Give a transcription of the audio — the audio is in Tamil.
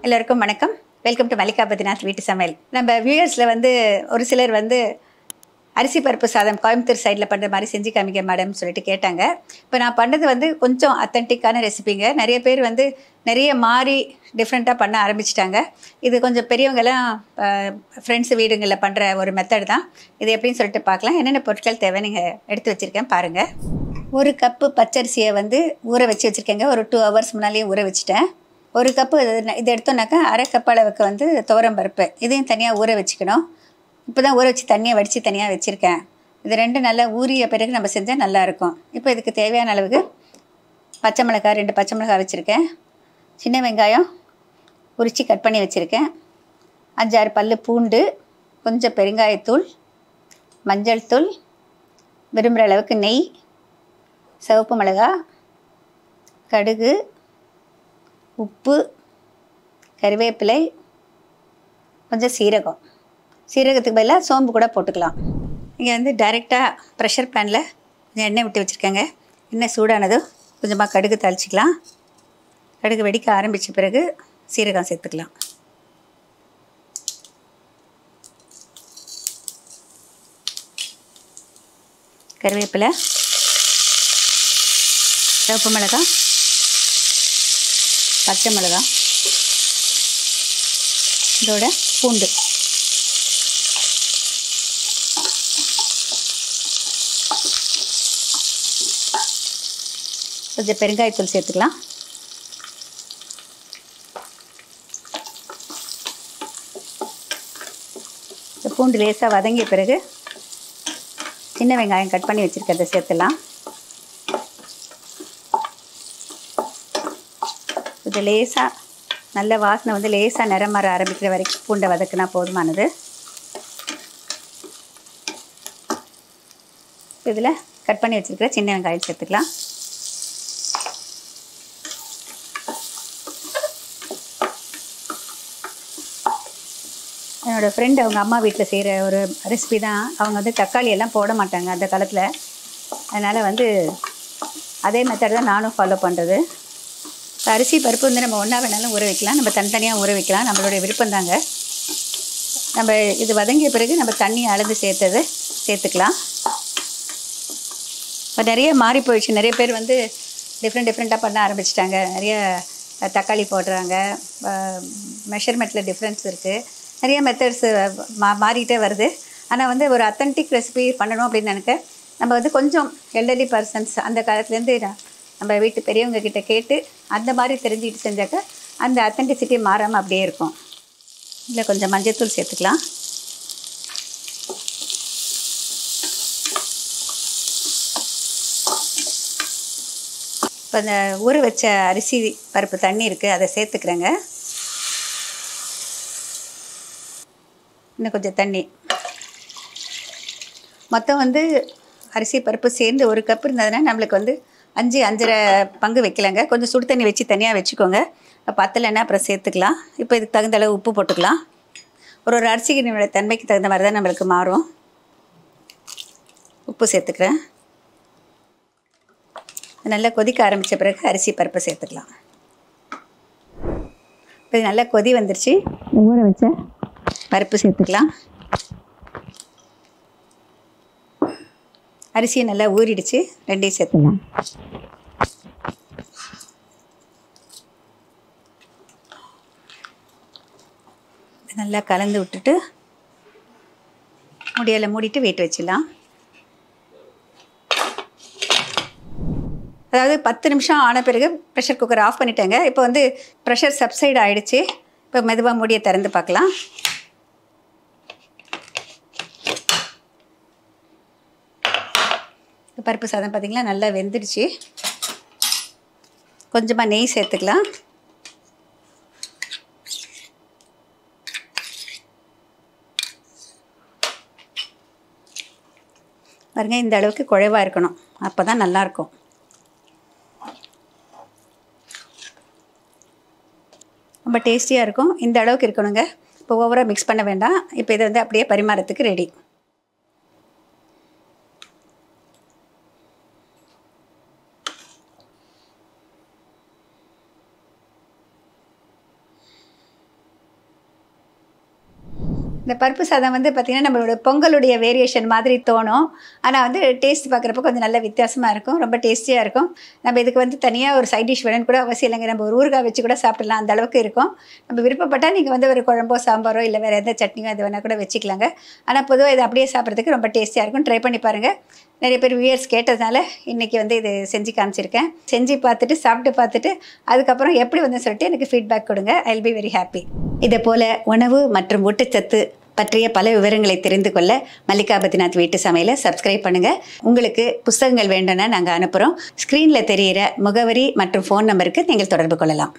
எல்லாருக்கும் வணக்கம். வெல்கம் டு மல்லிகா பத்ரிநாத் வீட்டு சமையல். நம்ம வியூயர்ஸில் வந்து ஒரு சிலர் வந்து அரிசி பருப்பு சாதம் கோயம்புத்தூர் சைடில் பண்ணுற மாதிரி செஞ்சு காமிக்க மேடம்னு சொல்லிட்டு கேட்டாங்க. இப்போ நான் பண்ணது வந்து கொஞ்சம் அத்தன்டிக்கான ரெசிபிங்க. நிறைய பேர் வந்து நிறைய மாறி டிஃப்ரெண்ட்டாக பண்ண ஆரம்பிச்சிட்டாங்க. இது கொஞ்சம் பெரியவங்கெல்லாம் ஃப்ரெண்ட்ஸ் வீடுங்களில் பண்ணுற ஒரு மெத்தட் தான். இது எப்படின்னு சொல்லிட்டு பார்க்கலாம். என்னென்ன பொருட்கள் தேவை நீங்கள் எடுத்து வச்சுருக்கேன் பாருங்கள். 1 கப்பு பச்சரிசியை வந்து ஊற வச்சு வச்சுருக்கேங்க. ஒரு 2 hours முன்னாலேயே ஊற வச்சுட்டேன். 1 கப்பு இது எடுத்தோன்னாக்கா 1/2 கப் அளவுக்கு வந்து துவரம் பருப்பு, இதையும் தனியாக ஊற வச்சுக்கணும். இப்போ தான் ஊற வச்சு தண்ணியை வடித்து தனியாக வச்சுருக்கேன். இது 2 நல்லா ஊறிய பிறகு நம்ம செஞ்சால் நல்லாயிருக்கும். இப்போ இதுக்கு தேவையான அளவுக்கு பச்சை மிளகாய் 2 பச்சை மிளகாய் வச்சுருக்கேன். சின்ன வெங்காயம் உரித்து கட் பண்ணி வச்சுருக்கேன். 5-6 பல் பூண்டு, கொஞ்சம் பெருங்காயத்தூள், மஞ்சள் தூள், விரும்புகிற அளவுக்கு நெய், சிவப்பு மிளகாய், கடுகு, உப்பு, கறிவேப்பிலை, கொஞ்சம் சீரகம். சீரகத்துக்கு பதிலாக சோம்பு கூட போட்டுக்கலாம். இங்கே வந்து டைரெக்டாக ப்ரெஷர் பேனில் கொஞ்சம் எண்ணெய் விட்டு வச்சுருக்கேங்க. எண்ணெய் சூடானதும் கொஞ்சமாக கடுகு தாளிச்சிக்கலாம். கடுகு வெடிக்க ஆரம்பித்த பிறகு சீரகம் சேர்த்துக்கலாம். கறிவேப்பிலை, சிவப்பு மிளகாய், பச்சை மிளகாய், இதோட பூண்டு. கொஞ்சம் பெருங்காயத்தூள் சேர்த்துக்கலாம். இந்த பூண்டு லேசாக வதங்கிய பிறகு சின்ன வெங்காயம் கட் பண்ணி வச்சுருக்கிறத சேர்த்துலாம். இது லேசாக நல்ல வாசனை வந்து லேசாக நிறம் மாற ஆரம்பிக்கிற வரைக்கும் பூண்டை வதக்குனா போதுமானது. இதில் கட் பண்ணி வச்சுருக்கிற சின்ன வெங்காயம் சேர்த்துக்கலாம். என்னோடய ஃப்ரெண்ட் அவங்க அம்மா வீட்டில் செய்கிற ஒரு ரெசிபி தான். அவங்க வந்து தக்காளி எல்லாம் போட மாட்டாங்க அந்த காலத்தில். அதனால் வந்து அதே மெத்தட் தான் நானும் ஃபாலோ பண்ணுறது. அரிசி பருப்பு வந்து நம்ம ஒன்றா வேணாலும் ஊற வைக்கலாம், நம்ம தனித்தனியாக ஊற வைக்கலாம், நம்மளுடைய விருப்பம் தாங்க. நம்ம இது வதங்கிய பிறகு நம்ம தண்ணி அளந்து சேர்த்துக்கலாம். இப்போ நிறைய மாறி போயிடுச்சு. நிறைய பேர் வந்து டிஃப்ரெண்ட்டாக பண்ண ஆரம்பிச்சிட்டாங்க. நிறைய தக்காளி போடுறாங்க. மெஷர்மெண்ட்டில் டிஃப்ரென்ஸ் இருக்குது. நிறைய மெத்தட்ஸு மாறிக்கிட்டே வருது. ஆனால் வந்து ஒரு அத்தன்டிக் ரெசிபி பண்ணணும் அப்படின்னு நினைக்க நம்ம வந்து கொஞ்சம் எல்டர்லி பர்சன்ஸ் அந்த காலத்துலேருந்து நம்ம வீட்டு பெரியவங்க கிட்ட கேட்டு அந்த மாதிரி தெரிஞ்சுக்கிட்டு செஞ்சாக்க அந்த அத்தன்டிசிட்டி மாறாமல் அப்படியே இருக்கும். இதில் கொஞ்சம் மஞ்சள்தூள் சேர்த்துக்கலாம். இப்போ இந்த ஊற வச்ச அரிசி பருப்பு தண்ணி இருக்குது, அதை சேர்த்துக்கிறேங்க. இன்னும் கொஞ்சம் தண்ணி. மொத்தம் வந்து அரிசி பருப்பு சேர்ந்து 1 கப் இருந்ததுன்னா நம்மளுக்கு வந்து 5-5.5 பங்கு வைக்கலாங்க. கொஞ்சம் சுடு தண்ணி வச்சு தனியாக வச்சுக்கோங்க. பத்தலைன்னா அப்புறம் சேர்த்துக்கலாம். இப்போ இதுக்கு தகுந்த அளவு உப்பு போட்டுக்கலாம். ஒரு அரிசிக்கு தன்மைக்கு தகுந்த மாதிரி தான் நம்மளுக்கு மாறும். உப்பு சேர்த்துக்கிறேன். நல்லா கொதிக்க ஆரம்பித்த பிறகு அரிசி பருப்பை சேர்த்துக்கலாம். இப்போ இது நல்லா கொதி வந்துருச்சு. ஊற வச்ச பருப்பு சேர்த்துக்கலாம். அரிசியை நல்லா ஊறிடுச்சு. 2ஐயும் சேர்த்துக்கலாம். நல்லா கலந்து விட்டுட்டு முடியலை மூடிட்டு வெயிட் வச்சிடலாம். அதாவது 10 நிமிஷம் ஆன பிறகு ப்ரெஷர் குக்கர் ஆஃப் பண்ணிட்டேங்க. இப்போ வந்து ப்ரெஷர் சப்சைடு ஆகிடுச்சு. இப்போ மெதுவாக மூடியை திறந்து பார்க்கலாம். பருப்பு சாதம் பார்த்திங்களா நல்லா வெந்துடுச்சு. கொஞ்சமாக நெய் சேர்த்துக்கலாம். பாருங்க, இந்த அளவுக்கு குழைவாக இருக்கணும், அப்போ தான் நல்லாயிருக்கும். ரொம்ப டேஸ்டியாக இருக்கும். இந்த அளவுக்கு இருக்கணுங்க. இப்போ ஓவராக மிக்ஸ் பண்ண வேண்டாம். இப்போ இதை வந்து அப்படியே பரிமாறத்துக்கு ரெடி. இந்த பருப்பு சாதம் வந்து பார்த்திங்கன்னா நம்மளோட பொங்கலுடைய வேரியேஷன் மாதிரி தோணும். ஆனால் வந்து டேஸ்ட் பார்க்குறப்ப கொஞ்சம் நல்ல வித்தியாசமாக இருக்கும், ரொம்ப டேஸ்டியாக இருக்கும். நம்ம இதுக்கு வந்து தனியாக ஒரு சைட் டிஷ் வேணும்னு கூட அவசியம் இல்லைங்க, நம்ம ஒரு ஊறுகாய் வச்சு கூட சாப்பிடலாம், அந்த அளவுக்கு இருக்கும். நம்ம விருப்பப்பட்டால் நீங்கள் வந்து ஒரு குழம்போ சாம்பாரோ இல்லை வேறு எந்த சட்னியோ அது வேணால் கூட வச்சுக்கலாங்க. ஆனால் பொதுவாக இது அப்படியே சாப்பிட்றதுக்கு ரொம்ப டேஸ்டியாக இருக்கும். ட்ரை பண்ணி பாருங்கள். நிறைய பேர் வியூயர்ஸ் கேட்டதுனால இன்றைக்கி வந்து இது செஞ்சு காமிச்சிருக்கேன். செஞ்சு பார்த்துட்டு சாப்பிட்டு பார்த்துட்டு அதுக்கப்புறம் எப்படி வந்து சொல்லிட்டு எனக்கு ஃபீட்பேக் கொடுங்க. I will be very happy. இதே போல் உணவு மற்றும் ஊட்டச்சத்து பற்றிய பல விவரங்களை தெரிந்து கொள்ள மல்லிகா பத்ரிநாத் வீட்டு சமையலை சப்ஸ்கிரைப் பண்ணுங்கள். உங்களுக்கு புத்தகங்கள் வேண்டும்னா நாங்கள் அனுப்புகிறோம். ஸ்க்ரீனில் தெரிகிற முகவரி மற்றும் ஃபோன் நம்பருக்கு நீங்கள் தொடர்பு கொள்ளலாம்.